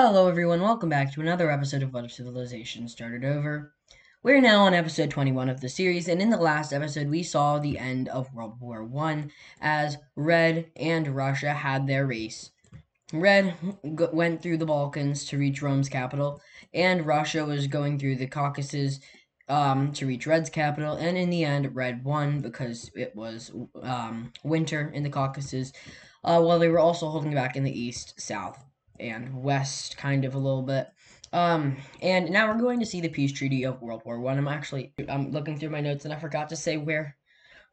Hello everyone, welcome back to another episode of What If Civilization Started Over. We're now on episode 21 of the series, and in the last episode we saw the end of World War I as Red and Russia had their race. Red went through the Balkans to reach Rome's capital, and Russia was going through the Caucasus to reach Red's capital, and in the end Red won because it was winter in the Caucasus, while they were also holding back in the east, south, and west, kind of a little bit. And now we're going to see the peace treaty of World War One. I'm looking through my notes and I forgot to say where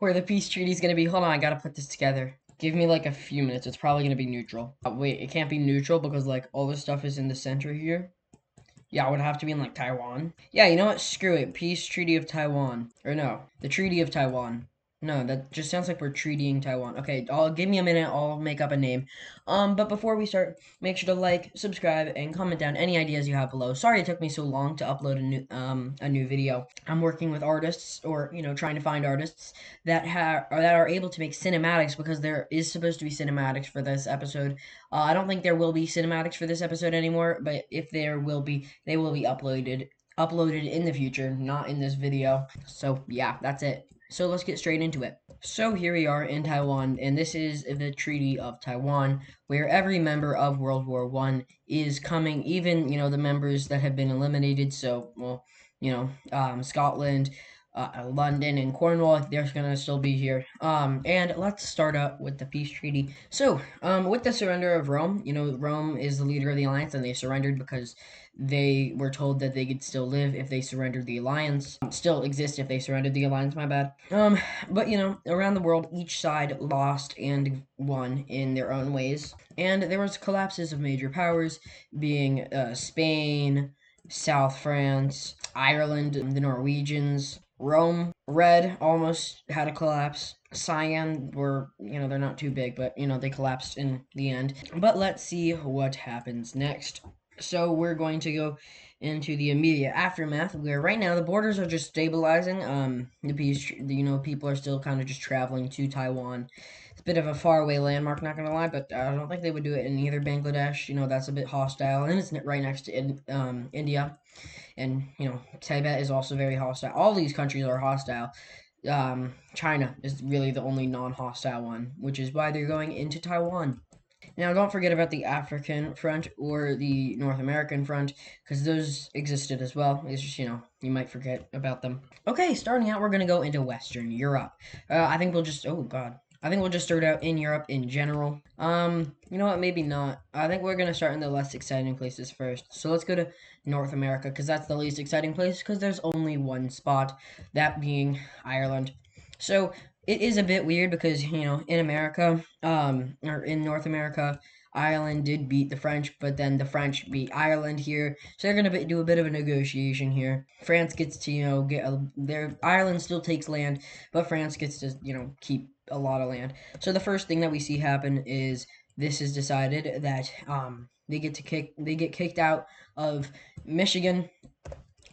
the peace treaty is going to be. Hold on, I gotta put this together. Give me like a few minutes. It's probably going to be neutral. Wait, it can't be neutral because like all this stuff is in the center here. Yeah, it would have to be in like Taiwan. Yeah, you know what? Screw it. Peace Treaty of Taiwan. Or no, the Treaty of Taiwan. No, that just sounds like we're treatying Taiwan. Okay, give me a minute. I'll make up a name. But before we start, make sure to like, subscribe, and comment down any ideas you have below. Sorry it took me so long to upload a new video. I'm working with artists, or trying to find artists that are able to make cinematics because there is supposed to be cinematics for this episode. I don't think there will be cinematics for this episode anymore, but if there will be, they will be uploaded in the future, not in this video. So yeah, that's it. So let's get straight into it. So here we are in Taiwan, and this is the Treaty of Taiwan, where every member of World War I is coming, even, the members that have been eliminated. So, well, Scotland, London, and Cornwall, they're gonna still be here. And let's start out with the peace treaty. So, with the surrender of Rome, Rome is the leader of the alliance, and they surrendered because they were told that they could still live if they surrendered the alliance. Still exist if they surrendered the alliance, my bad. But around the world, each side lost and won in their own ways. And there was collapses of major powers, being Spain, South France, Ireland, the Norwegians, Rome. Red almost had a collapse. Cyan were, they're not too big, but, they collapsed in the end. But let's see what happens next. So we're going to go into the immediate aftermath, where right now the borders are just stabilizing. People are still kind of just traveling to Taiwan. It's a bit of a faraway landmark, not gonna lie, but I don't think they would do it in either Bangladesh. That's a bit hostile, and it's right next to India, and Tibet is also very hostile. All these countries are hostile. China is really the only non-hostile one, which is why they're going into Taiwan. Now, don't forget about the African front or the North American front, because those existed as well. It's just, you might forget about them. Okay, starting out, we're going to go into Western Europe. I think we'll just, oh god. I think we'll just start out in Europe in general. You know what, maybe not. I think we're going to start in the less exciting places first. So let's go to North America, because that's the least exciting place, because there's only one spot, that being Ireland. So it is a bit weird because, in America, or in North America, Ireland did beat the French, but then the French beat Ireland here. So they're going to do a bit of a negotiation here. France gets to, Ireland still takes land, but France gets to, keep a lot of land. So the first thing that we see happen is this is decided that, they get kicked out of Michigan.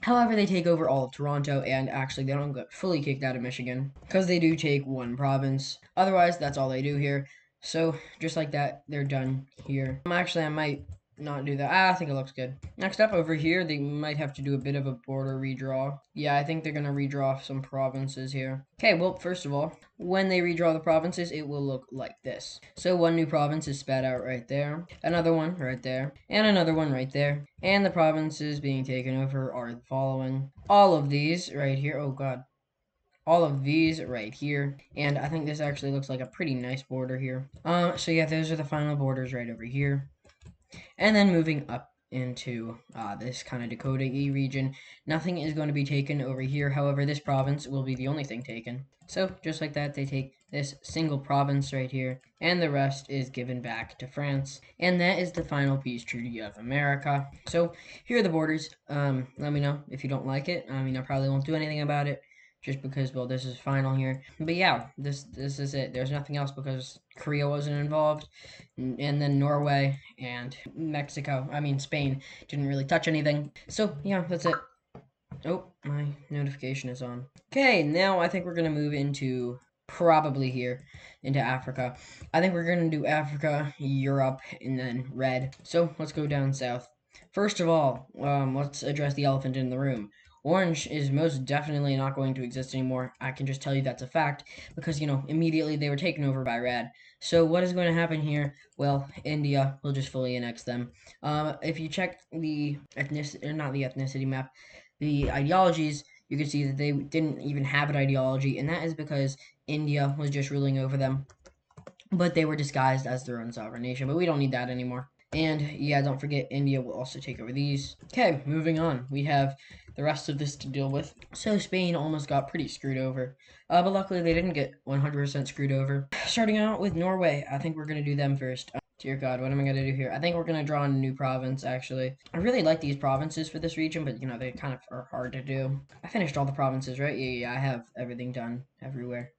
However, they take over all of Toronto, and actually they don't get fully kicked out of Michigan, because they do take one province. Otherwise, that's all they do here. So, just like that, they're done here. Actually, I might not do that. I think it looks good. Next up, over here, they might have to do a bit of a border redraw. Yeah, I think they're going to redraw some provinces here. Okay, well, first of all, when they redraw the provinces, it will look like this. So one new province is spat out right there, another one right there, and another one right there. And the provinces being taken over are the following. All of these right here, oh god. All of these right here, and I think this actually looks like a pretty nice border here. So yeah, those are the final borders right over here. And then moving up into this kind of Dakota-y region, nothing is going to be taken over here. However, this province will be the only thing taken. So just like that, they take this single province right here, and the rest is given back to France. And that is the final peace treaty of America. So here are the borders. Let me know if you don't like it. I probably won't do anything about it, just because, well, this is final here. But yeah, this is it. There's nothing else because Korea wasn't involved, and then Norway and Spain didn't really touch anything. So yeah, that's it. Oh, my notification is on. Okay, now I think we're gonna move into probably here into Africa. I think we're gonna do Africa, Europe, and then red. So let's go down south. First of all, let's address the elephant in the room. Orange is most definitely not going to exist anymore. I can just tell you that's a fact because, immediately they were taken over by red. So what is going to happen here? Well, India will just fully annex them. If you check the ethnicity, or not the ethnicity map, the ideologies, you can see that they didn't even have an ideology, and that is because India was just ruling over them, but they were disguised as their own sovereign nation. But we don't need that anymore. And yeah, don't forget, India will also take over these. Okay, moving on. We have the rest of this to deal with. So Spain almost got pretty screwed over. But luckily they didn't get 100% screwed over. Starting out with Norway, I think we're going to do them first. Dear God, what am I going to do here? I think we're going to draw a new province, actually. I really like these provinces for this region, but, they kind of are hard to do. I finished all the provinces, right? Yeah, I have everything done everywhere.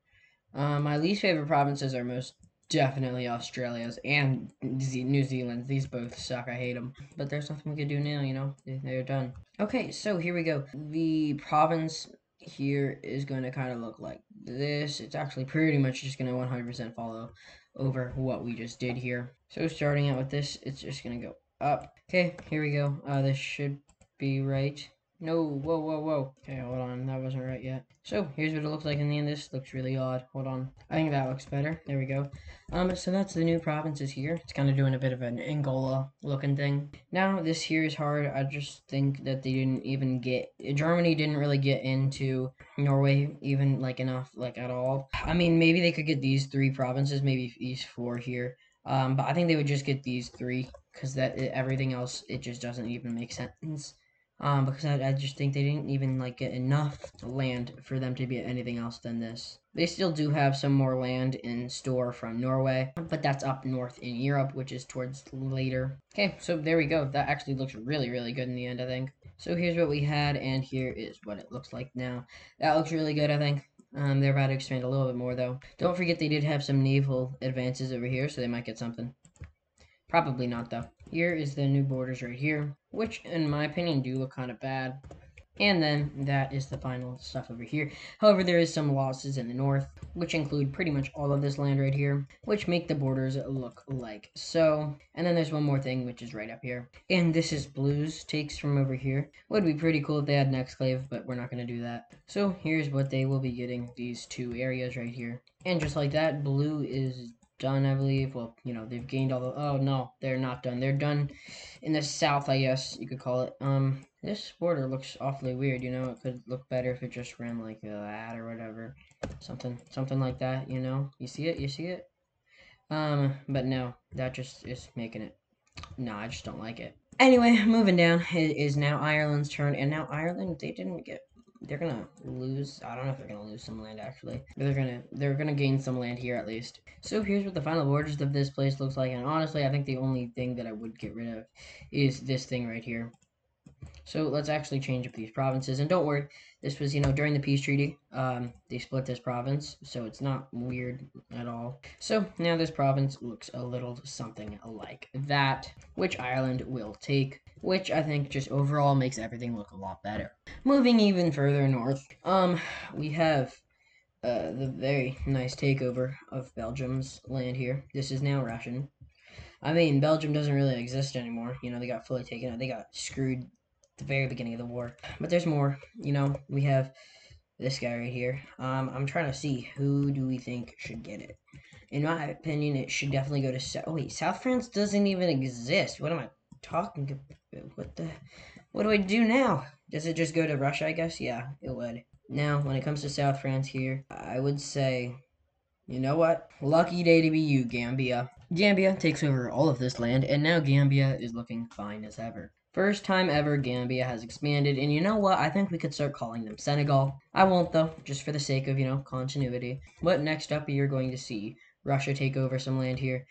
My least favorite provinces are most definitely Australia's and New Zealand's. These both suck. I hate them. But there's nothing we can do now, They're done. Okay, so here we go. The province here is going to kind of look like this. It's actually pretty much just going to 100% follow over what we just did here. So starting out with this, it's just going to go up. Okay, here we go. This should be right. No, whoa, whoa, whoa. Okay, hold on, that wasn't right yet. So, here's what it looks like in the end. This looks really odd. Hold on. I think that looks better. There we go. So that's the new provinces here. It's kind of doing a bit of an Angola looking thing. Now, this here is hard. I just think that they didn't even get, Germany didn't really get into Norway even, enough, at all. I mean, maybe they could get these 3 provinces, maybe these 4 here. But I think they would just get these 3, because everything else, it just doesn't even make sense. Because I just think they didn't even get enough land for them to be anything else than this. They still do have some more land in store from Norway, but that's up north in Europe, which is towards later. Okay, so there we go. That actually looks really, really good in the end, I think. So here's what we had, and here is what it looks like now. That looks really good, I think. They're about to expand a little bit more, though. Don't forget they did have some naval advances over here, so they might get something. Probably not, though. Here is the new borders right here, which, in my opinion, do look kind of bad. And then that is the final stuff over here. However, there is some losses in the north, which include pretty much all of this land right here, which make the borders look like so. And then there's one more thing, which is right up here. And this is Blue's takes from over here. Would be pretty cool if they had an exclave, but we're not going to do that. So here's what they will be getting, these 2 areas right here. And just like that, Blue is done, I believe. Well, they've gained all the... Oh, no, they're not done. They're done in the south, I guess you could call it. This border looks awfully weird, It could look better if it just ran like that or whatever. Something like that, You see it? You see it? But no, that just is making it... No, I just don't like it. Anyway, moving down, it is now Ireland's turn, and now Ireland, they didn't get... They're gonna lose... I don't know if they're gonna lose some land, actually. But they're gonna gain some land here, at least. So here's what the final borders of this place looks like, and honestly, I think the only thing that I would get rid of is this thing right here. So let's actually change up these provinces. And don't worry, this was, during the peace treaty, they split this province, so it's not weird at all. So now this province looks a little something like that, which Ireland will take, which I think just overall makes everything look a lot better. Moving even further north, we have the very nice takeover of Belgium's land here. This is now Russian. I mean, Belgium doesn't really exist anymore. They got fully taken out. They got screwed the very beginning of the war. But there's more. We have this guy right here. I'm trying to see who do we think should get it. In my opinion, it should definitely go to oh wait, South France doesn't even exist. What am I talking about? What do I do now? Does it just go to Russia, I guess? Yeah, it would. Now, when it comes to South France here, I would say, you know what? Lucky day to be you, Gambia. Gambia takes over all of this land, and now Gambia is looking fine as ever. First time ever Gambia has expanded, and you know what? I think we could start calling them Senegal. I won't though, just for the sake of, continuity. But next up, you're going to see Russia take over some land here,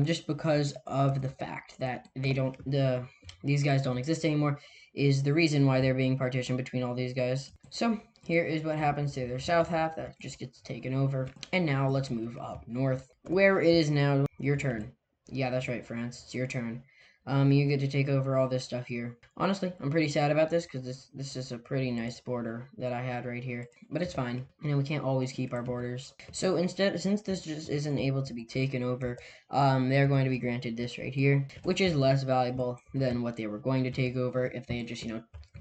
just because of the fact that these guys don't exist anymore, is the reason why they're being partitioned between all these guys. So here is what happens to their south half. That just gets taken over. And now let's move up north, where it is now your turn. Yeah, that's right, France. It's your turn. You get to take over all this stuff here. Honestly, I'm pretty sad about this because this is a pretty nice border that I had right here. But it's fine. You know, we can't always keep our borders. So instead, since this just isn't able to be taken over, they're going to be granted this right here, which is less valuable than what they were going to take over if they had just,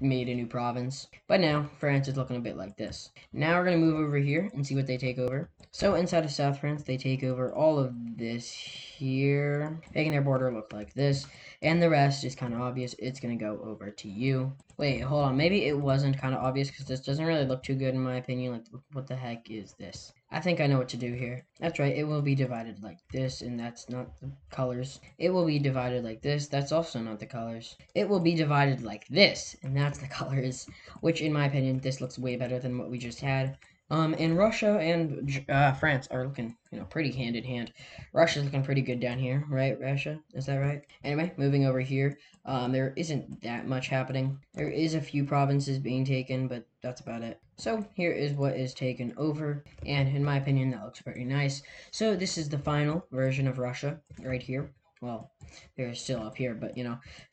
made a new province. But now, France is looking a bit like this. Now we're going to move over here and see what they take over. So inside of South France, they take over all of this here, making their border look like this. And the rest is kind of obvious. It's going to go over to you. Wait, hold on. Maybe it wasn't kind of obvious because this doesn't really look too good in my opinion. Like, what the heck is this? I think I know what to do here. That's right. It will be divided like this, and that's not the colors. It will be divided like this. That's also not the colors. It will be divided like this, and that's the colors. Which, in my opinion, this looks way better than what we just had. And Russia and France are looking, pretty hand in hand. Russia's looking pretty good down here, right, Russia? Is that right? Anyway, moving over here, there isn't that much happening. There is a few provinces being taken, but that's about it. So here is what is taken over, and in my opinion, that looks pretty nice. So this is the final version of Russia, right here. Well, they're still up here, but,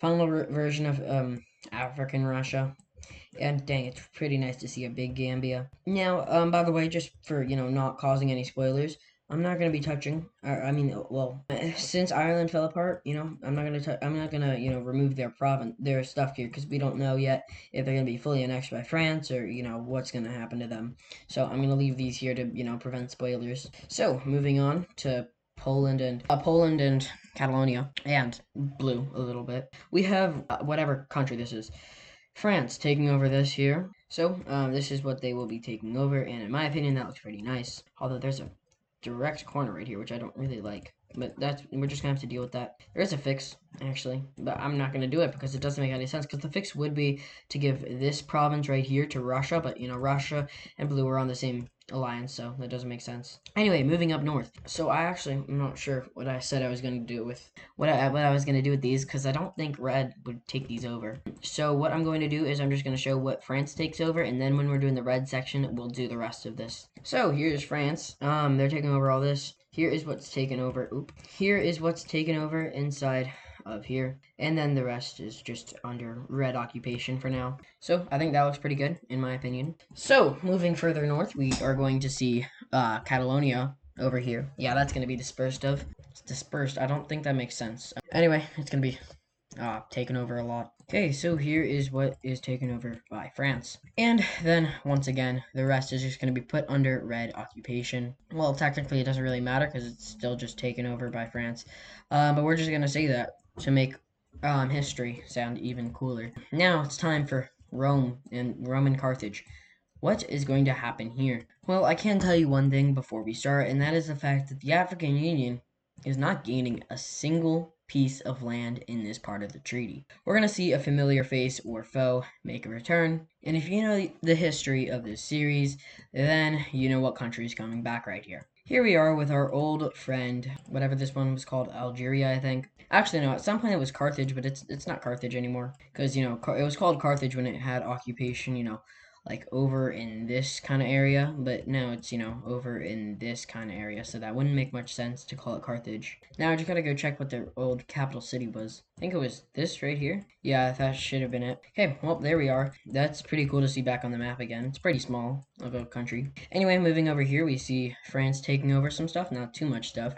final version of African Russia. And dang, it's pretty nice to see a big Gambia. Now, by the way, just for, not causing any spoilers, I'm not gonna be touching. Since Ireland fell apart, I'm not gonna. I'm not gonna, remove their stuff here, because we don't know yet if they're gonna be fully annexed by France or, what's gonna happen to them. So I'm gonna leave these here to, prevent spoilers. So moving on to Poland and Catalonia and blue a little bit. We have whatever country this is. France taking over this here. So, this is what they will be taking over, and in my opinion, that looks pretty nice. Although there's a direct corner right here, which I don't really like. But we're just gonna have to deal with that. There is a fix, actually, but I'm not gonna do it because it doesn't make any sense. Because the fix would be to give this province right here to Russia, but Russia and blue are on the same alliance, so that doesn't make sense. Anyway, moving up north. So I'm not sure what I said I was gonna do with what I was gonna do with these, because I don't think red would take these over. So what I'm going to do is I'm just gonna show what France takes over, and then when we're doing the red section, we'll do the rest of this. So here's France. They're taking over all this. Here is what's taken over. Here is what's taken over inside of here, and then the rest is just under red occupation for now. So I think that looks pretty good in my opinion. So moving further north, we are going to see Catalonia over here. Yeah, that's going to be dispersed of. It's dispersed. I don't think that makes sense. Anyway, it's going to be taken over a lot. Okay, so here is what is taken over by France. And then, once again, the rest is just going to be put under red occupation. Well, technically, it doesn't really matter because it's still just taken over by France. But we're just going to say that to make history sound even cooler. Now, it's time for Rome and Roman Carthage. What is going to happen here? Well, I can tell you one thing before we start, and that is the fact that the African Union is not gaining a single piece of land in this part of the treaty. We're going to see a familiar face or foe make a return, and if you know the history of this series, then you know what country is coming back right here. Here we are with our old friend, whatever this one was called, Algeria, I think. Actually, no, at some point it was Carthage, but it's not Carthage anymore, because, it was called Carthage when it had occupation, like over in this kind of area, but now it's, over in this kind of area, so that wouldn't make much sense to call it Carthage. Now I just gotta go check what their old capital city was. I think it was this right here. Yeah, that should have been it. Okay, well, there we are. That's pretty cool to see back on the map again. It's pretty small of a country. Anyway, moving over here, we see France taking over some stuff. Not too much stuff.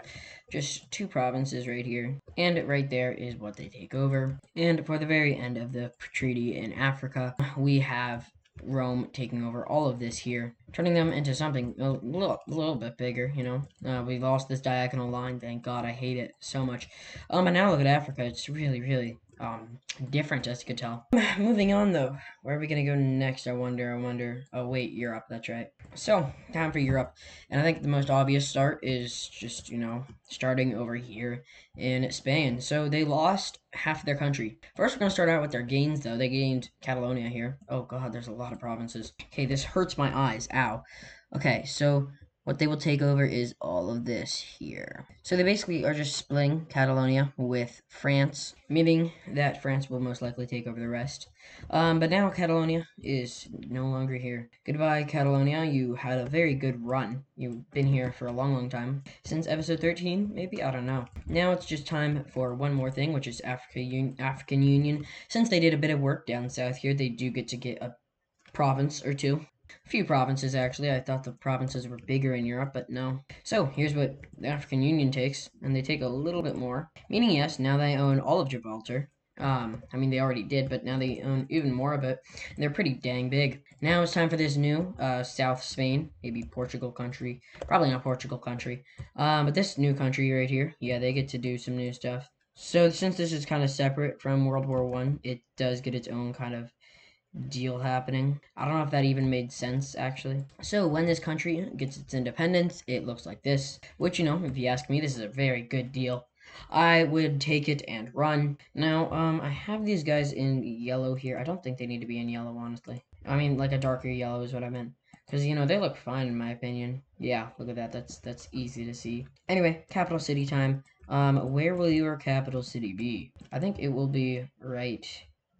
Just 2 provinces right here. And right there is what they take over. And for the very end of the treaty in Africa, we have Rome taking over all of this here, turning them into something a little bit bigger, we lost this diagonal line, thank God, I hate it so much. And now look at Africa, it's really, really, different, as you can tell. Moving on, though, where are we gonna go next, I wonder, oh, wait, Europe, that's right. So, time for Europe, and I think the most obvious start is just, starting over here in Spain. So they lost half their country. First, we're going to start out with their gains, though. They gained Catalonia here. Oh, God, there's a lot of provinces. Okay, this hurts my eyes. Ow. Okay, so what they will take over is all of this here. So they basically are just splitting Catalonia with France, meaning that France will most likely take over the rest. But now Catalonia is no longer here. Goodbye, Catalonia. You had a very good run. You've been here for a long, long time. Since episode 13, maybe? I don't know. Now it's just time for one more thing, which is African Union. Since they did a bit of work down south here, they do get to get a province or two. A few provinces, actually. I thought the provinces were bigger in Europe, but no. So, here's what the African Union takes, and they take a little bit more. Meaning, yes, now they own all of Gibraltar. I mean, they already did, but now they own even more of it. And they're pretty dang big. Now it's time for this new, South Spain, maybe Portugal country. Probably not Portugal country. But this new country right here, yeah, they get to do some new stuff. So, since this is kind of separate from World War One, it does get its own kind of deal happening. I don't know if that even made sense, actually. So when this country gets its independence, it looks like this, which, if you ask me, this is a very good deal. I would take it and run. Now, I have these guys in yellow here. I don't think they need to be in yellow, honestly. I mean, like a darker yellow is what I meant. Because, they look fine in my opinion. Yeah, look at that. That's easy to see. Anyway, capital city time. Where will your capital city be? I think it will be right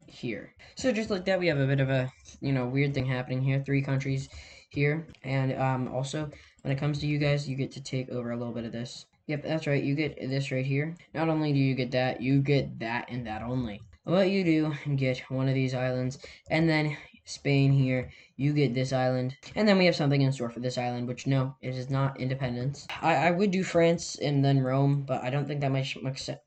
here. So just like that, we have a bit of a, weird thing happening here. 3 countries here. And also, when it comes to you guys, you get to take over a little bit of this. Yep, that's right. You get this right here. Not only do you get that and that only. What you do, get one of these islands, and then Spain here, you get this island. And then we have something in store for this island, which no, it is not independence. I would do France and then Rome, but I don't think that much sense.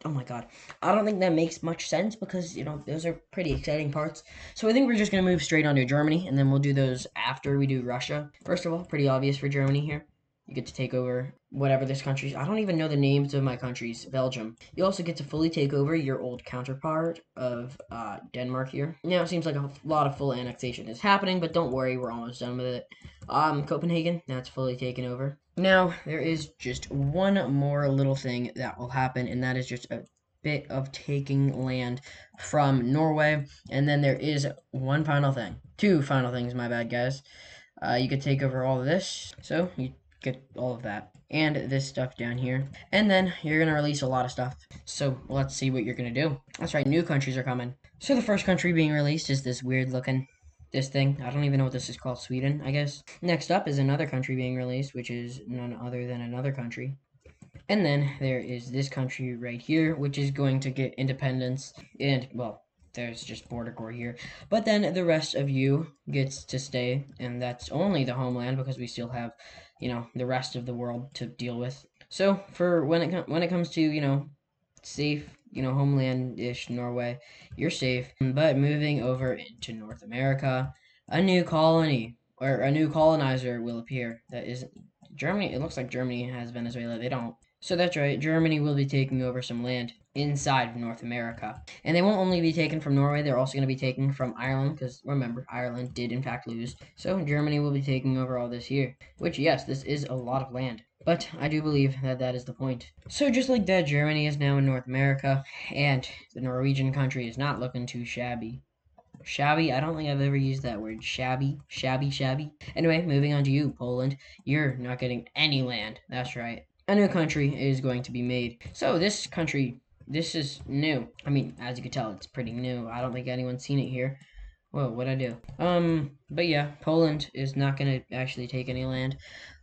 Oh my god. I don't think that makes much sense because, those are pretty exciting parts. So I think we're just going to move straight on to Germany, and then we'll do those after we do Russia. First of all, pretty obvious for Germany here. You get to take over whatever this country's. I don't even know the names of my countries. Belgium. You also get to fully take over your old counterpart of Denmark here. Now it seems like a lot of full annexation is happening, but don't worry, we're almost done with it. Copenhagen, that's fully taken over. Now, there is just one more little thing that will happen, and that is just a bit of taking land from Norway. And then there is one final thing. 2 final things, my bad, guys. You could take over all of this. So, you get all of that. And this stuff down here. And then you're going to release a lot of stuff. So, let's see what you're going to do. That's right, new countries are coming. So, the first country being released is this weird looking this thing. I don't even know what this is called. Sweden, I guess. Next up is another country being released, which is none other than another country. And then there is this country right here, which is going to get independence. And, well, there's just border core here. But then the rest of you gets to stay, and that's only the homeland because we still have, the rest of the world to deal with. So for when it comes to, safe, homeland-ish Norway, you're safe. But moving over into North America, a new colony or a new colonizer will appear. That is Germany. It looks like Germany has Venezuela. They don't. So that's right. Germany will be taking over some land inside of North America. And they won't only be taken from Norway, they're also going to be taken from Ireland, because remember, Ireland did in fact lose. So Germany will be taking over all this here. Which, yes, this is a lot of land. But I do believe that that is the point. So just like that, Germany is now in North America, and the Norwegian country is not looking too shabby. Shabby? I don't think I've ever used that word. Shabby? Shabby? Anyway, moving on to you, Poland. You're not getting any land. That's right. A new country is going to be made. So this country, this is new. I mean, as you can tell, it's pretty new. I don't think anyone's seen it here. Whoa, what'd I do? But yeah, Poland is not gonna actually take any land.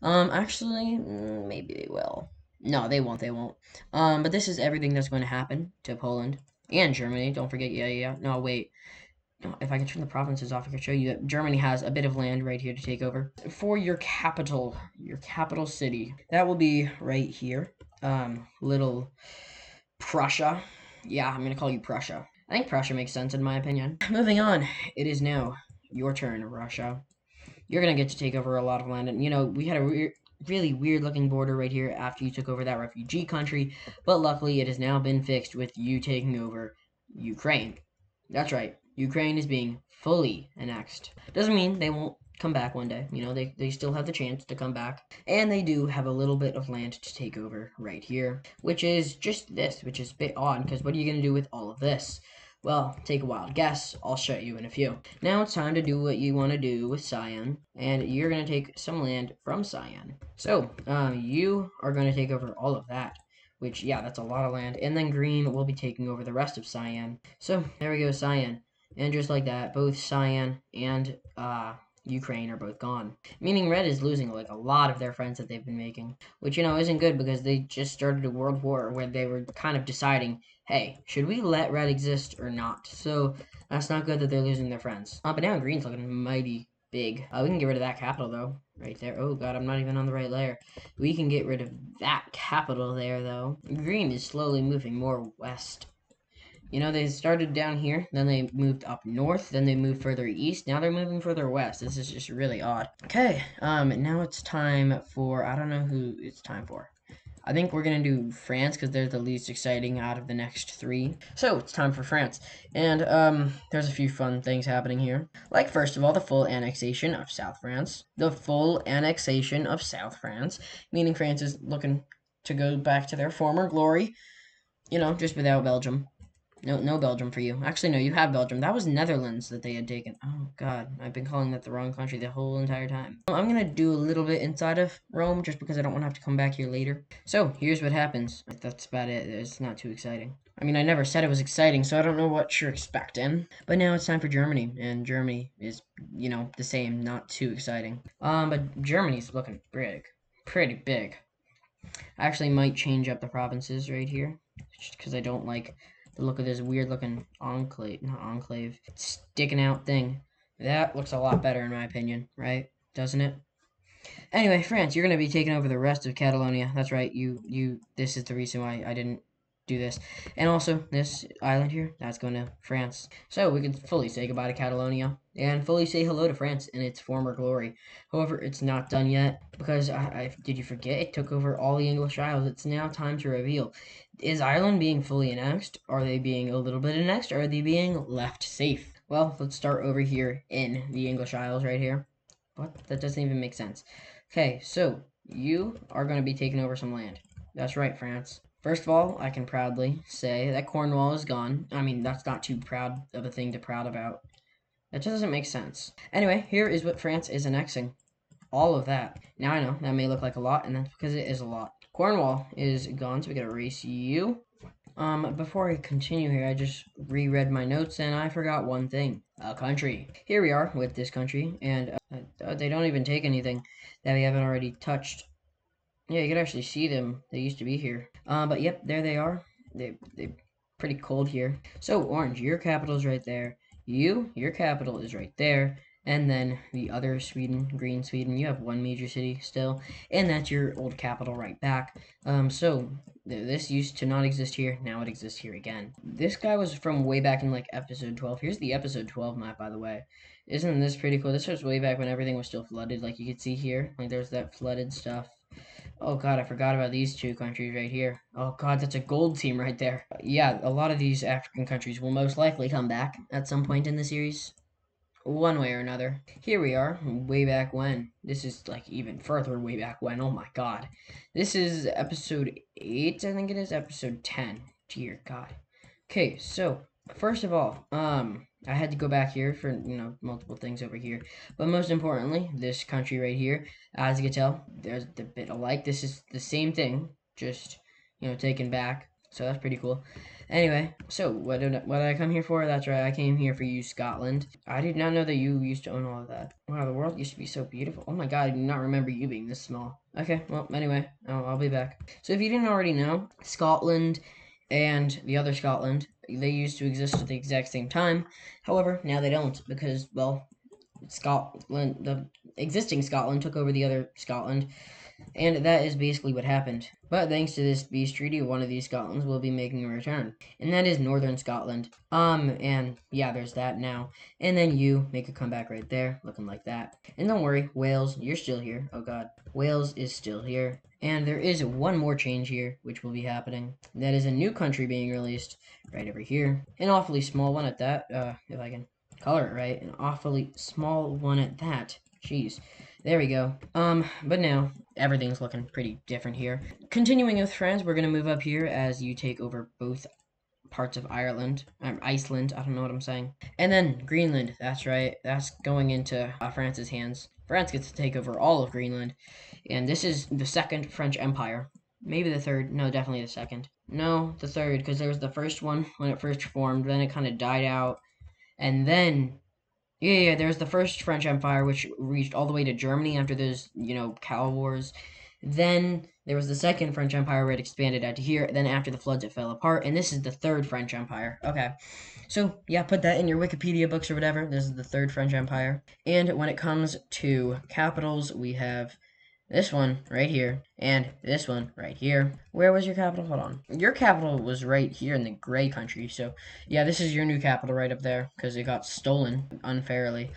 Actually, maybe they will. No, they won't. But this is everything that's going to happen to Poland and Germany. Don't forget, yeah. No, wait. If I can turn the provinces off, I can show you that Germany has a bit of land right here to take over. For your capital city, that will be right here. Little Prussia. Yeah, I'm gonna call you Prussia. I think Prussia makes sense in my opinion. Moving on, it is now your turn, Russia. You're gonna get to take over a lot of land, and we had a really weird looking border right here after you took over that refugee country, but luckily it has now been fixed with you taking over Ukraine. That's right. Ukraine is being fully annexed. Doesn't mean they won't come back one day. They still have the chance to come back. And they do have a little bit of land to take over right here, which is just this, which is a bit odd, because what are you going to do with all of this? Well, take a wild guess. I'll show you in a few. Now it's time to do what you want to do with Cyan, and you're going to take some land from Cyan. So, you are going to take over all of that, which, yeah, that's a lot of land. And then green will be taking over the rest of Cyan. So, there we go, Cyan. And just like that, both Cyan and, Ukraine are both gone. Meaning red is losing like a lot of their friends that they've been making, which, you know, isn't good because they just started a world war where they were kind of deciding, hey, should we let red exist or not? So that's not good that they're losing their friends. But now green's looking mighty big. We can get rid of that capital though, right there. Oh god, I'm not even on the right layer. We can get rid of that capital there though. Green is slowly moving more west. You know, they started down here, then they moved up north, then they moved further east, now they're moving further west. This is just really odd. Okay, now it's time for, I don't know who it's time for. I think we're going to do France because they're the least exciting out of the next three. So, it's time for France. And, there's a few fun things happening here. Like, first of all, the full annexation of South France. The full annexation of South France, meaning France is looking to go back to their former glory, you know, just without Belgium. No Belgium for you. Actually, no, you have Belgium. That was Netherlands that they had taken. Oh, God. I've been calling that the wrong country the whole entire time. I'm going to do a little bit inside of Rome just because I don't want to have to come back here later. So, here's what happens. That's about it. It's not too exciting. I mean, I never said it was exciting, so I don't know what you're expecting. But now it's time for Germany, and Germany is, you know, the same. Not too exciting. But Germany's looking big. Pretty big. I actually might change up the provinces right here, just because I don't like the look of this weird looking not enclave, sticking out thing. That looks a lot better in my opinion, right? Doesn't it? Anyway, France, you're going to be taking over the rest of Catalonia. That's right, this is the reason why I didn't do this. And also, this island here, that's going to France. So, we can fully say goodbye to Catalonia, and fully say hello to France in its former glory. However, it's not done yet, because, did you forget? It took over all the English Isles. It's now time to reveal. Is Ireland being fully annexed? Are they being a little bit annexed? Or are they being left safe? Well, let's start over here in the English Isles right here. What? That doesn't even make sense. Okay, so you are going to be taking over some land. That's right, France. First of all, I can proudly say that Cornwall is gone. I mean, that's not too proud of a thing to proud about. That just doesn't make sense. Anyway, here is what France is annexing. All of that. Now I know, that may look like a lot, and that's because it is a lot. Cornwall is gone, so we gotta erase you. Before I continue here, I just reread my notes, and I forgot one thing. A country. Here we are with this country, and they don't even take anything that we haven't already touched. Yeah, you can actually see them. They used to be here. But yep, there they are. They pretty cold here. So, Orange, your capital is right there. Your capital is right there. And then the other Sweden, Green Sweden, you have one major city still. And that's your old capital right back. This used to not exist here. Now it exists here again. This guy was from way back in, like, episode 12. Here's the episode 12 map, by the way. Isn't this pretty cool? This was way back when everything was still flooded, like you could see here. Like, there's that flooded stuff. Oh god, I forgot about these two countries right here. Oh god, that's a gold team right there. Yeah, a lot of these African countries will most likely come back at some point in the series. One way or another. Here we are, way back when. This is like even further way back when. Oh my god. This is episode 8, I think it is. Episode 10. Dear god. Okay, so first of all, I had to go back here for, you know, multiple things over here. But most importantly, this country right here, as you can tell, there's a bit alike. This is the same thing, just, you know, taken back. So that's pretty cool. Anyway, so what did I come here for? That's right, I came here for you, Scotland. I did not know that you used to own all of that. Wow, the world used to be so beautiful. Oh my god, I do not remember you being this small. Okay, well, anyway, I'll be back. So if you didn't already know, Scotland and the other Scotland, they used to exist at the exact same time. However, now they don't because, well, Scotland, the existing Scotland took over the other Scotland, and that is basically what happened. But thanks to this peace treaty, one of these Scotlands will be making a return, and that is Northern Scotland. And yeah, there's that now. And then you make a comeback right there, looking like that. And don't worry, Wales, you're still here. Oh god, Wales is still here. And there is one more change here, which will be happening. That is a new country being released right over here. An awfully small one at that, if I can color it right. An awfully small one at that. Jeez. There we go. But now, everything's looking pretty different here. Continuing with France, we're going to move up here as you take over both parts of Ireland, Iceland. I don't know what I'm saying. And then Greenland. That's right. That's going into France's hands. France gets to take over all of Greenland, and this is the second French Empire. Maybe the third. No, definitely the second. No, the third, because there was the first one when it first formed. Then it kind of died out, and then yeah, there's the first French Empire, which reached all the way to Germany after those, cow wars. Then there was the second French Empire where it expanded out to here. Then after the floods, it fell apart. And this is the third French Empire. Okay. So, yeah, put that in your Wikipedia books or whatever. This is the third French Empire. And when it comes to capitals, we have this one right here, and this one right here. Where was your capital? Hold on. Your capital was right here in the gray country. So, yeah, this is your new capital right up there because it got stolen unfairly.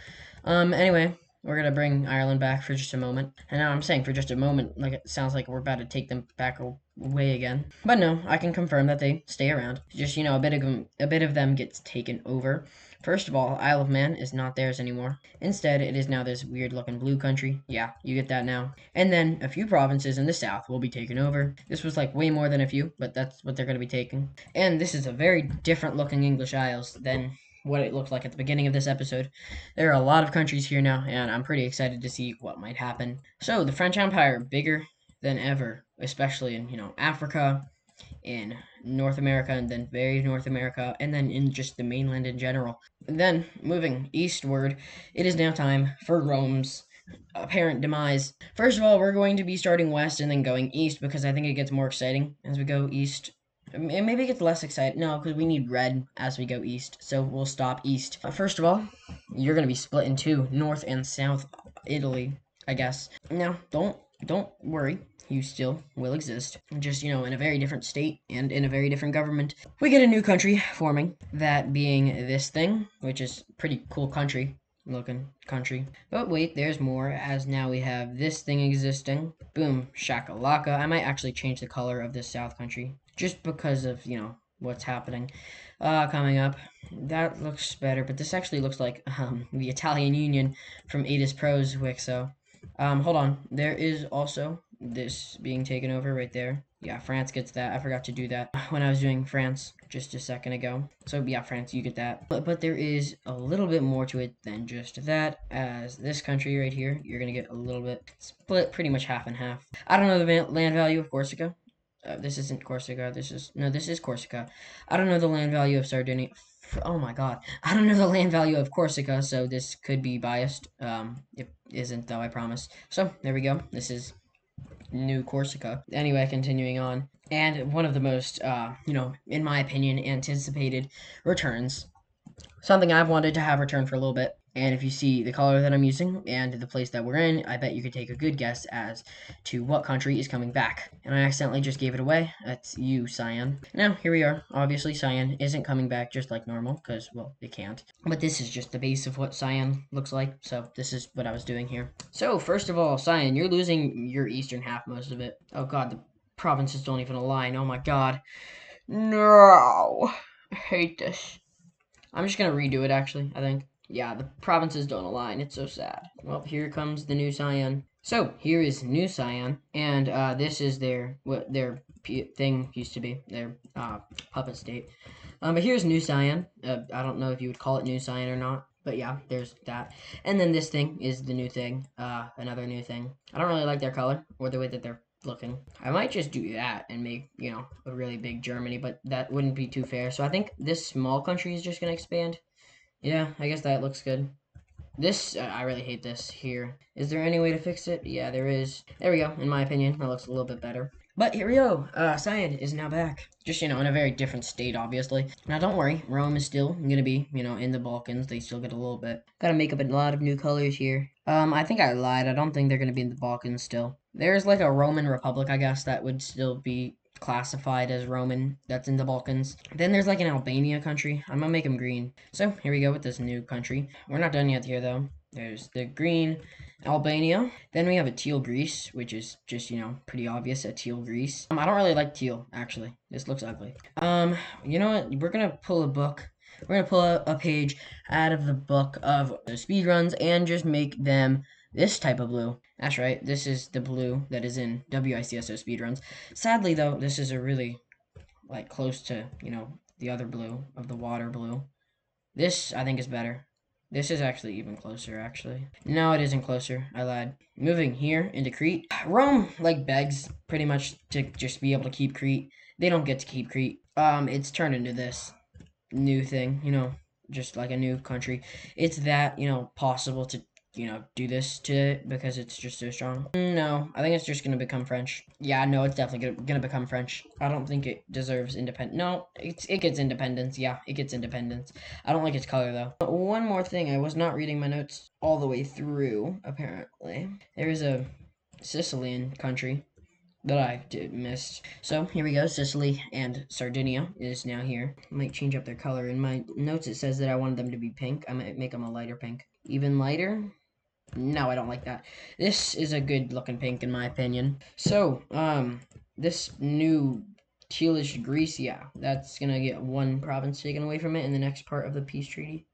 Anyway, we're gonna bring Ireland back for just a moment. And now I'm saying for just a moment, like it sounds like we're about to take them back away again. But no, I can confirm that they stay around. Just a bit of them gets taken over. First of all, Isle of Man is not theirs anymore. Instead, it is now this weird looking blue country. Yeah, you get that now. And then a few provinces in the south will be taken over. This was like way more than a few, but that's what they're going to be taking. And this is a very different looking English Isles than what it looked like at the beginning of this episode. There are a lot of countries here now, and I'm pretty excited to see what might happen. So, the French Empire, bigger than ever, especially in, Africa, in North America, and then very North America, and then in just the mainland in general. And then, moving eastward, it is now time for Rome's apparent demise. First of all, we're going to be starting west and then going east because I think it gets more exciting as we go east. And maybe it gets less exciting. No, because we need red as we go east. So we'll stop east. First of all, you're going to be split in two, North and South Italy, I guess. Now, don't worry. You still will exist. Just, in a very different state and in a very different government. We get a new country forming. That being this thing, which is pretty cool country looking country. But wait, there's more, as now we have this thing existing. Boom, shakalaka. I might actually change the color of this south country, just because of, what's happening coming up. That looks better, but this actually looks like the Italian Union from Ada's Pro's WICSO. Hold on. There is also this being taken over right there. Yeah, France gets that. I forgot to do that when I was doing France just a second ago. So yeah, France, you get that. But there is a little bit more to it than just that, as this country right here, you're going to get a little bit split, pretty much half and half. I don't know the land value of Corsica. This isn't Corsica. This is Corsica. I don't know the land value of Sardinia. Oh my god. I don't know the land value of Corsica, so this could be biased. It isn't, though, I promise. So, there we go. This is New Corsica. Anyway, continuing on. And one of the most, in my opinion, anticipated returns. Something I've wanted to have return for a little bit. And if you see the color that I'm using and the place that we're in, I bet you could take a good guess as to what country is coming back. And I accidentally just gave it away. That's you, Cyan. Now, here we are. Obviously, Cyan isn't coming back just like normal, because, well, it can't. But this is just the base of what Cyan looks like, so this is what I was doing here. So, first of all, Cyan, you're losing your eastern half, most of it. Oh god, the provinces don't even align. Oh my god. No! I hate this. I'm just gonna redo it, actually, I think. Yeah, the provinces don't align. It's so sad. Well, here comes the new Cyan. So, here is New Cyan, and this is what their thing used to be, their puppet state. But here's New Cyan. I don't know if you would call it New Cyan or not, but yeah, there's that. And then this thing is the new thing, another new thing. I don't really like their color, or the way that they're looking. I might just do that and make, a really big Germany, but that wouldn't be too fair. So I think this small country is just going to expand. Yeah, I guess that looks good. This, I really hate this here. Is there any way to fix it? Yeah, there is. There we go. In my opinion, that looks a little bit better. But here we go. Cyan is now back. Just, in a very different state, obviously. Now, don't worry. Rome is still going to be, in the Balkans. They still get a little bit. Gotta make up a lot of new colors here. I think I lied. I don't think they're going to be in the Balkans still. There's, like, a Roman Republic, I guess, that would still be classified as Roman, that's in the Balkans. Then there's like an Albania country. I'm gonna make them green. So here we go with this new country. We're not done yet here though. There's the green Albania. Then we have a teal Greece, which is just, pretty obvious, a teal Greece. I don't really like teal, actually. This looks ugly. You know what? We're gonna pull a book. We're gonna pull a page out of the book of the speedruns and just make them this type of blue. That's right, this is the blue that is in WICSO speedruns. Sadly, though, this is a really, close to, the other blue, of the water blue. This, I think, is better. This is actually even closer, actually. No, it isn't closer. I lied. Moving here into Crete. Rome, like, begs pretty much to just be able to keep Crete. They don't get to keep Crete. It's turned into this new thing, just like a new country. It's that, possible to, do this to it because it's just so strong. No, I think it's just gonna become French. Yeah, no, it's definitely gonna become French. I don't think it deserves independence. No, it gets independence. Yeah, it gets independence. I don't like its color though. One more thing, I was not reading my notes all the way through, apparently. There is a Sicilian country that I missed. So here we go. Sicily and Sardinia is now here. I might change up their color. In my notes, it says that I wanted them to be pink. I might make them a lighter pink. Even lighter? No, I don't like that. This is a good looking pink in my opinion. So, this new tealish Greece, yeah, that's gonna get one province taken away from it in the next part of the peace treaty.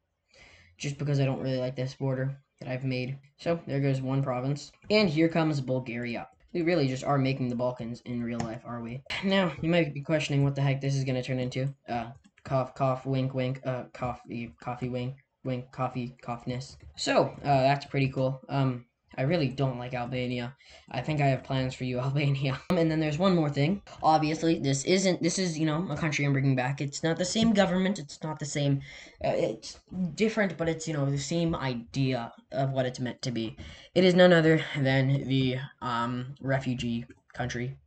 Just because I don't really like this border that I've made. So, there goes one province. And here comes Bulgaria. We really just are making the Balkans in real life, are we? Now, you might be questioning what the heck this is going to turn into. Cough, cough, wink, wink, coffee, wink, wink, coffee, coughness. So, that's pretty cool. I really don't like Albania. I think I have plans for you, Albania. And then there's one more thing. Obviously, this is, a country I'm bringing back. It's not the same government. It's not the same, it's different, but it's, the same idea of what it's meant to be. It is none other than the, refugee country,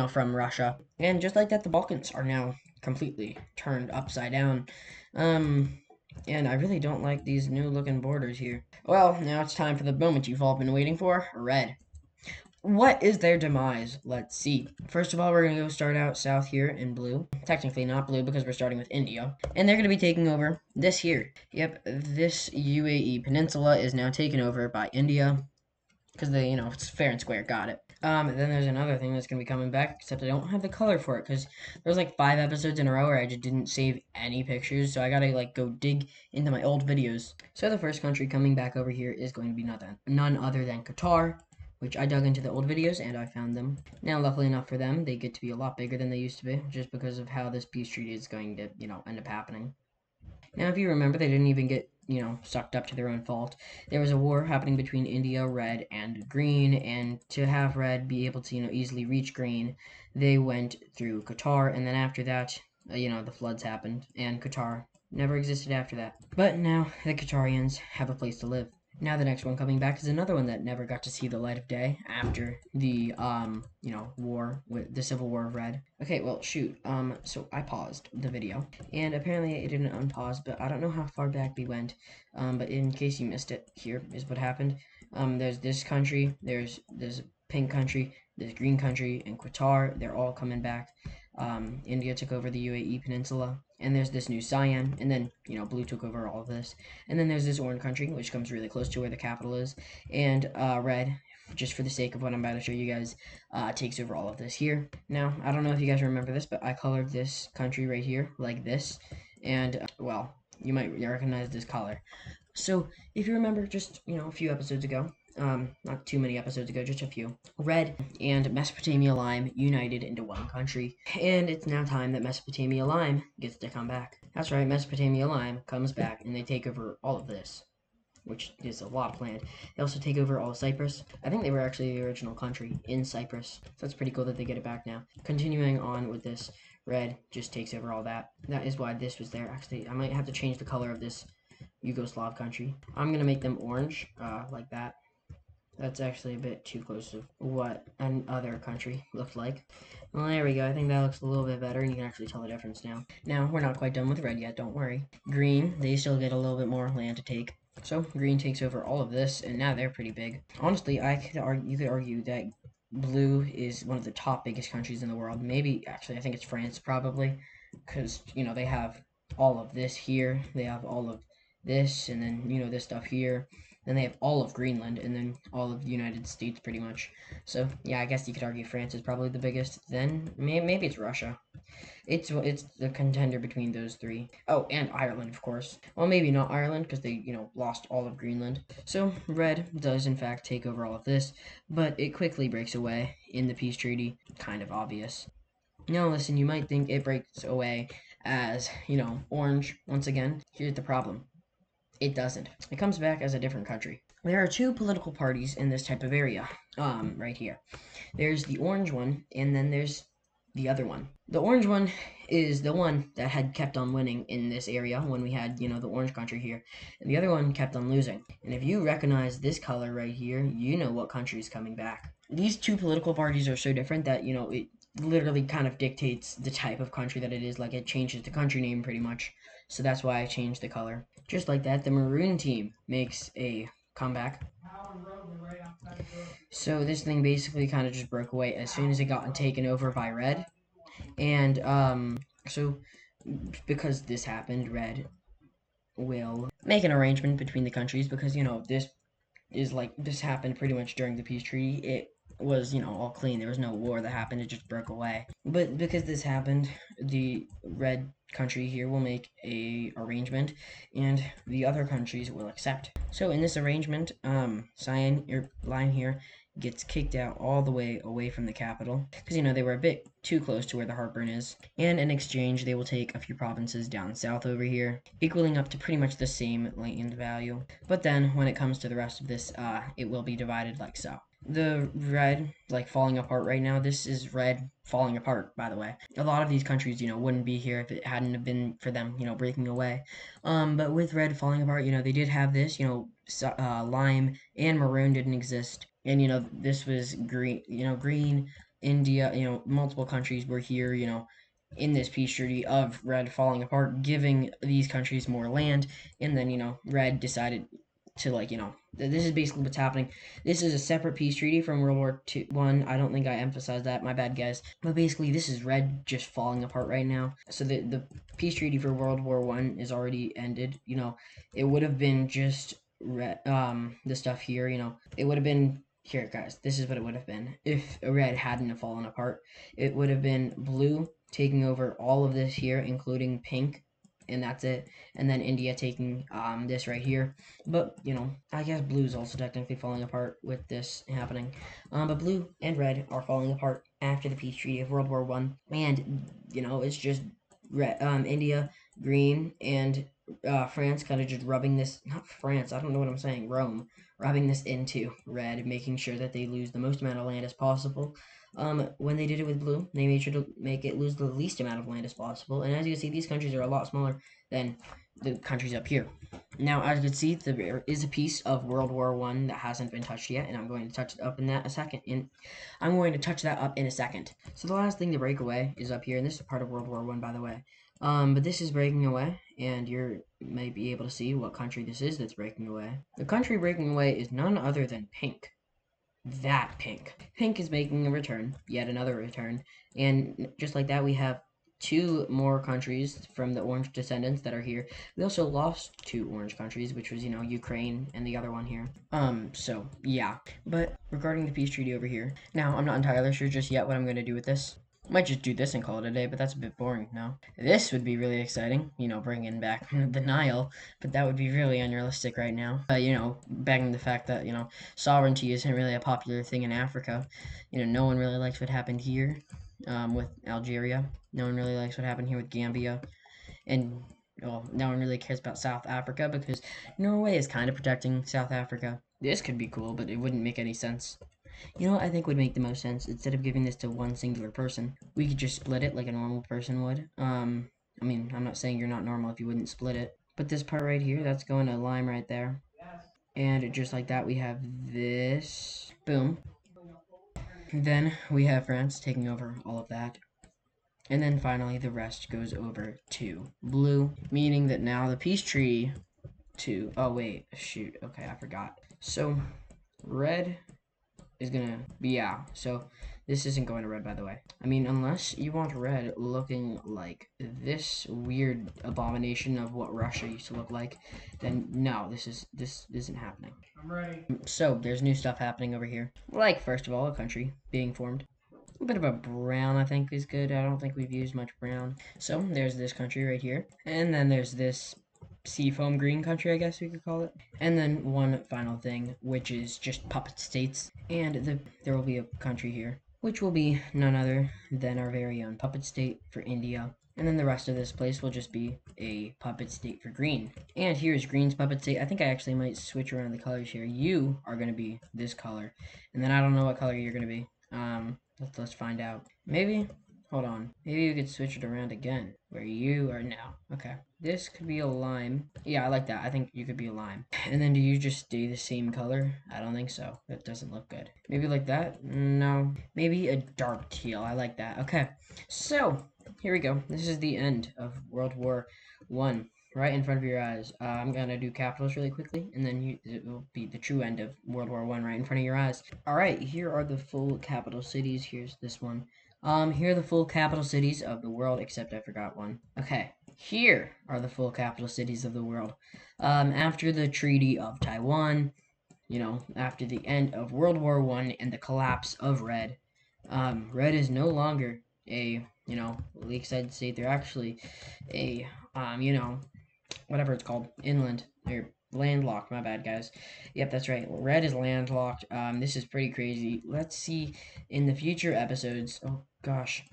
from Russia. And just like that, the Balkans are now completely turned upside down. And I really don't like these new looking borders here. Well, now it's time for the moment you've all been waiting for. Red. What is their demise? Let's see. First of all, we're going to go start out south here in blue. Technically not blue because we're starting with India. And they're going to be taking over this here. Yep, this UAE peninsula is now taken over by India. Because they, it's fair and square. Got it. And then there's another thing that's going to be coming back, except I don't have the color for it, because there's like 5 episodes in a row where I just didn't save any pictures, so I gotta like go dig into my old videos. So the first country coming back over here is going to be none other than Qatar, which I dug into the old videos and I found them. Now, luckily enough for them, they get to be a lot bigger than they used to be, just because of how this peace treaty is going to, end up happening. Now, if you remember, they didn't even get, sucked up to their own fault. There was a war happening between India, Red, and Green, and to have Red be able to, easily reach Green, they went through Qatar, and then after that, the floods happened, and Qatar never existed after that. But now, the Qatarians have a place to live. Now the next one coming back is another one that never got to see the light of day after the, war, with the Civil War of Red. Okay, well, shoot, so I paused the video, and apparently it didn't unpause, but I don't know how far back we went, but in case you missed it, here is what happened. There's this country, there's pink country, there's green country, and Qatar, they're all coming back. India took over the UAE peninsula, and there's this new cyan, and then, blue took over all of this. And then there's this orange country, which comes really close to where the capital is, and red, just for the sake of what I'm about to show you guys, takes over all of this here. Now, I don't know if you guys remember this, but I colored this country right here, like this, and, well, you might recognize this color. So, if you remember just, a few episodes ago, not too many episodes ago, just a few, Red and Mesopotamia Lime united into one country, and it's now time that Mesopotamia Lime gets to come back. That's right, Mesopotamia Lime comes back, and they take over all of this, which is a lot planned. They also take over all of Cyprus. I think they were actually the original country in Cyprus, so that's pretty cool that they get it back now. Continuing on with this, Red just takes over all that. That is why this was there. Actually, I might have to change the color of this Yugoslav country. I'm gonna make them orange, like that. That's actually a bit too close to what another country looked like. Well, there we go. I think that looks a little bit better, and you can actually tell the difference now. Now, we're not quite done with red yet, don't worry. Green, they still get a little bit more land to take. So, green takes over all of this, and now they're pretty big. Honestly, you could argue that blue is one of the top biggest countries in the world. Maybe, actually, I think it's France, probably. Because, they have all of this here. They have all of this, and then, this stuff here. Then they have all of Greenland, and then all of the United States, pretty much. So, yeah, I guess you could argue France is probably the biggest. Then, maybe it's Russia. It's the contender between those three. Oh, and Ireland, of course. Well, maybe not Ireland, because they, lost all of Greenland. So, Red does, in fact, take over all of this, but it quickly breaks away in the peace treaty. Kind of obvious. Now, listen, you might think it breaks away as, orange. Once again, here's the problem. It doesn't. It comes back as a different country. There are two political parties in this type of area, right here. There's the orange one, and then there's the other one. The orange one is the one that had kept on winning in this area when we had, the orange country here. And the other one kept on losing. And if you recognize this color right here, you know what country is coming back. These two political parties are so different that, it literally kind of dictates the type of country that it is. Like, it changes the country name pretty much. So that's why I changed the color. Just like that, the maroon team makes a comeback. So this thing basically kind of just broke away as soon as it got taken over by red. And so because this happened, red will make an arrangement between the countries because this happened pretty much during the peace treaty. It was all clean. There was no war that happened. It just broke away. But because this happened, the red country here will make a arrangement, and the other countries will accept. So in this arrangement, cyan line here gets kicked out all the way away from the capital because they were a bit too close to where the heartburn is, and in exchange they will take a few provinces down south over here, equaling up to pretty much the same land value. But then when it comes to the rest of this, it will be divided like so. The red, like, falling apart right now, this is red falling apart, by the way. A lot of these countries, wouldn't be here if it hadn't have been for them, breaking away. But with red falling apart, they did have this, lime and maroon didn't exist. And, this was green, green, India, multiple countries were here, in this peace treaty of red falling apart, giving these countries more land. And then, red decided to, this is basically what's happening. This is a separate peace treaty from World War I. I don't think I emphasized that. My bad, guys. But basically, this is red just falling apart right now. So the peace treaty for World War I is already ended. It would have been just red, the stuff here. It would have been here, guys. This is what it would have been if red hadn't have fallen apart. It would have been blue taking over all of this here, including pink, and that's it. And then India taking this right here. But I guess blue is also technically falling apart with this happening. But blue and red are falling apart after the peace treaty of World War One, and it's just red, India, green, and France kind of just rubbing this. Not France. I don't know what I'm saying. Rome rubbing this into red, making sure that they lose the most amount of land as possible. When they did it with blue, they made sure to make it lose the least amount of land as possible. And as you can see, these countries are a lot smaller than the countries up here. Now, as you can see, there is a piece of World War One that hasn't been touched yet, and I'm going to touch it up in that a second. I'm going to touch that up in a second. So the last thing to break away is up here, and this is part of World War One, by the way. But this is breaking away, and you may be able to see what country this is that's breaking away. The country breaking away is none other than pink. That pink. Pink is making a return, yet another return, and just like that, we have two more countries from the orange descendants that are here. We also lost two orange countries, which was, Ukraine and the other one here. So, yeah. But regarding the peace treaty over here, now, I'm not entirely sure just yet what I'm going to do with this. Might just do this and call it a day, but that's a bit boring now. This would be really exciting, bringing back the Nile, but that would be really unrealistic right now. Begging the fact that, sovereignty isn't really a popular thing in Africa. No one really likes what happened here with Algeria. No one really likes what happened here with Gambia. And, well, no one really cares about South Africa because Norway is kind of protecting South Africa. This could be cool, but it wouldn't make any sense. What I think would make the most sense? Instead of giving this to one singular person, we could just split it like a normal person would. I'm not saying you're not normal if you wouldn't split it. But this part right here, that's going to lime right there. And just like that, we have this. Boom. Then we have France taking over all of that. And then finally, the rest goes over to blue, meaning that now the peace treaty to... Oh, wait. Shoot. Okay, I forgot. So, red is gonna be, yeah, so this isn't going to red, by the way. Unless you want red looking like this weird abomination of what Russia used to look like, then no, this isn't happening. I'm ready. So there's new stuff happening over here. Like, first of all, a country being formed. A bit of a brown, I think, is good. I don't think we've used much brown. So there's this country right here, and then there's this seafoam green country, I guess we could call it. And then one final thing, which is just puppet states. And there will be a country here, which will be none other than our very own puppet state for India. And then the rest of this place will just be a puppet state for green. And here's green's puppet state. I think I actually might switch around the colors here. You are going to be this color. And then I don't know what color you're going to be. Let's find out. Maybe, hold on. Maybe you could switch it around again. Where you are now. Okay. This could be a lime. Yeah, I like that. I think you could be a lime. And then do you just stay the same color? I don't think so. That doesn't look good. Maybe like that? No. Maybe a dark teal. I like that. Okay. So, here we go. This is the end of World War One, right in front of your eyes. I'm gonna do capitals really quickly, and then it will be the true end of World War One right in front of your eyes. All right, here are the full capital cities. Here's this one. Here are the full capital cities of the world, except I forgot one. Okay, here are the full capital cities of the world. After the Treaty of Taiwan, after the end of World War One and the collapse of Red, Red is no longer a, lakeside state. They're actually a, whatever it's called, inland or landlocked. My bad, guys. Yep, that's right. Red is landlocked. This is pretty crazy. Let's see in the future episodes. Oh gosh,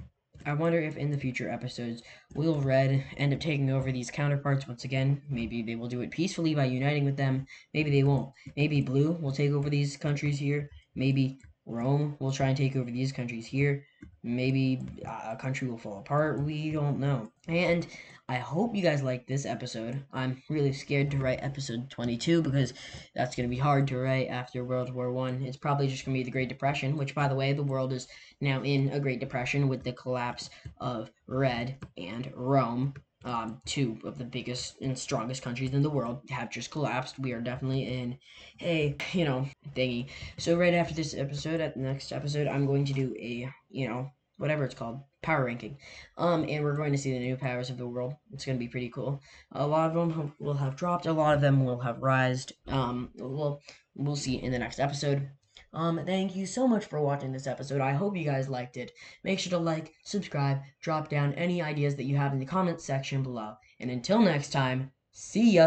I wonder if in the future episodes will Red end up taking over these counterparts once again. Maybe they will do it peacefully by uniting with them. Maybe they won't. Maybe Blue will take over these countries here. Maybe Rome will try and take over these countries here. Maybe a country will fall apart. We don't know. And I hope you guys liked this episode. I'm really scared to write episode 22 because that's going to be hard to write after World War One. It's probably just going to be the Great Depression, which, by the way, the world is now in a Great Depression with the collapse of Red and Rome. Two of the biggest and strongest countries in the world have just collapsed. We are definitely in a, thingy. So right after this episode, at the next episode, I'm going to do a, whatever it's called, power ranking. And we're going to see the new powers of the world. It's going to be pretty cool. A lot of them will have dropped. A lot of them will have rised. We'll see in the next episode. Thank you so much for watching this episode. I hope you guys liked it. Make sure to like, subscribe, drop down any ideas that you have in the comments section below. And until next time, see ya!